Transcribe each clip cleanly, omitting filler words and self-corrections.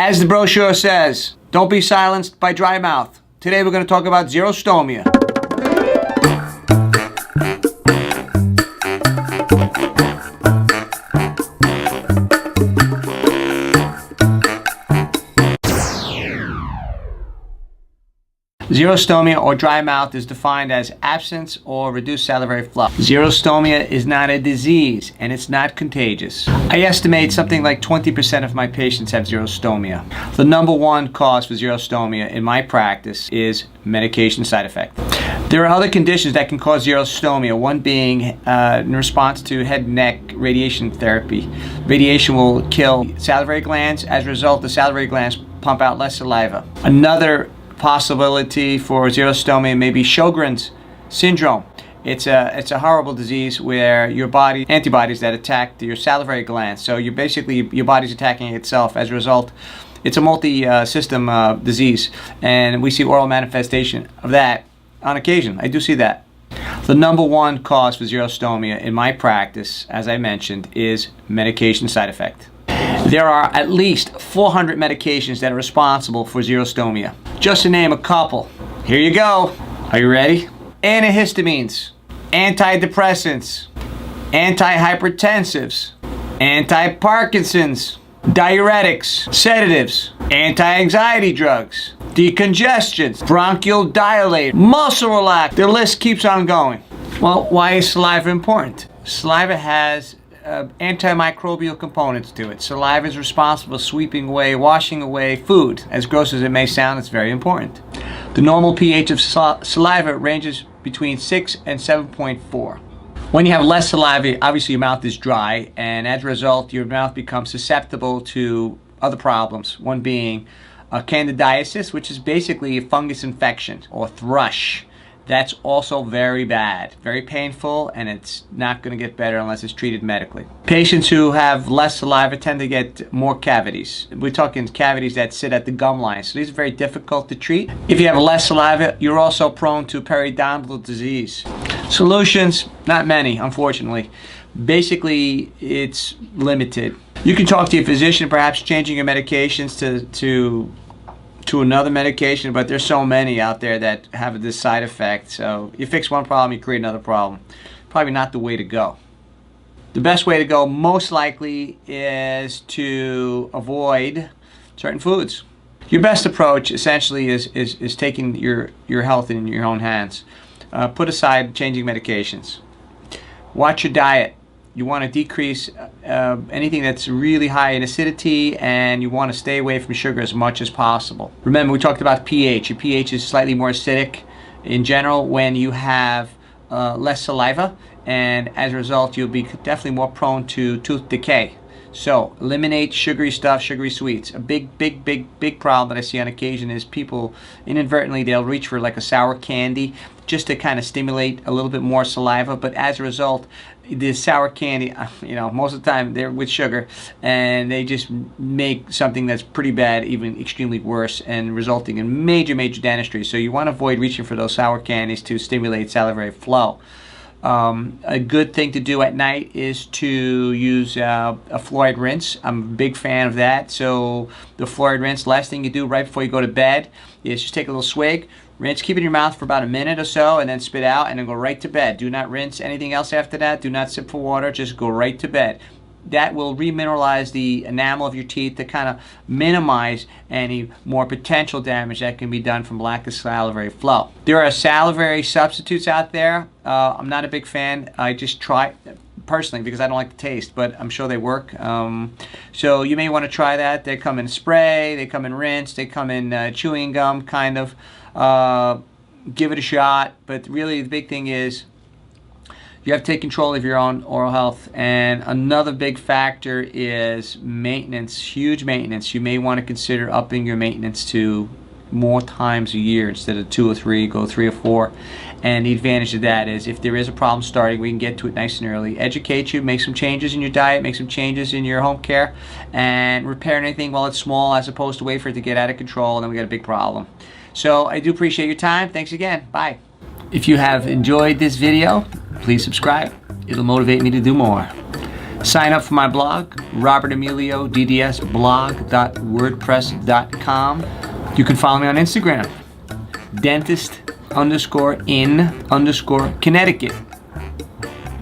As the brochure says, don't be silenced by dry mouth. Today we're going to talk about xerostomia. Xerostomia or dry mouth is defined as absence or reduced salivary flow. Xerostomia is not a disease and it's not contagious. I estimate something like 20% of my patients have xerostomia. The number one cause for xerostomia in my practice is medication side effect. There are other conditions that can cause xerostomia, one being in response to head and neck radiation therapy. Radiation will kill salivary glands. As a result, the salivary glands pump out less saliva. Another possibility for xerostomia may be Sjogren's syndrome. It's a horrible disease where your body antibodies that attack your salivary glands. So you basically your body's attacking itself. As a result, it's a multi-system disease, and we see oral manifestation of that on occasion. I do see that. The number one cause for xerostomia in my practice, as I mentioned, is medication side effect. There are at least 400 medications that are responsible for xerostomia. Just to name a couple. Here you go. Are you ready? Antihistamines, antidepressants, antihypertensives, anti-Parkinson's, diuretics, sedatives, anti-anxiety drugs, decongestants, bronchial dilate, muscle relaxant. The list keeps on going. Well, why is saliva important? Saliva has antimicrobial components to it. Saliva is responsible for sweeping away, washing away food. As gross as it may sound, it's very important. The normal pH of saliva ranges between 6 and 7.4. When you have less saliva, obviously your mouth is dry, and as a result, your mouth becomes susceptible to other problems. One being candidiasis, which is basically a fungus infection, or thrush. That's also very bad, very painful, and it's not going to get better unless it's treated medically. Patients who have less saliva tend to get more cavities. We're talking cavities that sit at the gum line, so these are very difficult to treat. If you have less saliva, you're also prone to periodontal disease. Solutions, not many, unfortunately. Basically, it's limited. You can talk to your physician, perhaps changing your medications to another medication, but there's so many out there that have this side effect. So you fix one problem, you create another problem. Probably not the way to go. The best way to go, most likely, is to avoid certain foods. Your best approach, essentially, is taking your health in your own hands. Put aside changing medications. Watch your diet. You want to decrease anything that's really high in acidity, and you want to stay away from sugar as much as possible. Remember, we talked about pH. Your pH is slightly more acidic in general when you have less saliva, and as a result, you'll be definitely more prone to tooth decay. So eliminate sugary stuff, sugary sweets. A big problem that I see on occasion is people inadvertently, they'll reach for like a sour candy just to kind of stimulate a little bit more saliva, but as a result, the sour candy, most of the time they're with sugar, and they just make something that's pretty bad even extremely worse, and resulting in major dentistry. So you want to avoid reaching for those sour candies to stimulate salivary flow. A good thing to do at night is to use a fluoride rinse. I'm a big fan of that. So the fluoride rinse, last thing you do right before you go to bed is just take a little swig, rinse, keep it in your mouth for about a minute or so, and then spit out, and then go right to bed. Do not rinse anything else after that. Do not sip for water. Just go right to bed. That will remineralize the enamel of your teeth to kind of minimize any more potential damage that can be done from lack of salivary flow. There are salivary substitutes out there. I'm not a big fan. I just try personally because I don't like the taste, but I'm sure they work. So you may want to try that. They come in spray, they come in rinse, they come in chewing gum kind of. Give it a shot, but really the big thing is you have to take control of your own oral health. And another big factor is maintenance, huge maintenance. You may want to consider upping your maintenance to more times a year instead of 2 or 3, go 3 or 4. And the advantage of that is if there is a problem starting, we can get to it nice and early. Educate you, make some changes in your diet, make some changes in your home care, and repair anything while it's small as opposed to wait for it to get out of control, and then we got a big problem. So I do appreciate your time. Thanks again. Bye. If you have enjoyed this video, please subscribe. It'll motivate me to do more. Sign up for my blog, robertemilioddsblog.wordpress.com. You can follow me on Instagram, dentist_in_Connecticut.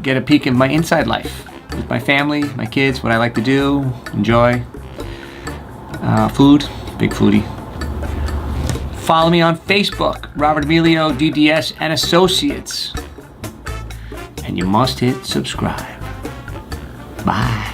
Get a peek at my inside life with my family, my kids, what I like to do, enjoy. Food, big foodie. Follow me on Facebook, Robert Emilio, DDS, and Associates. And you must hit subscribe. Bye.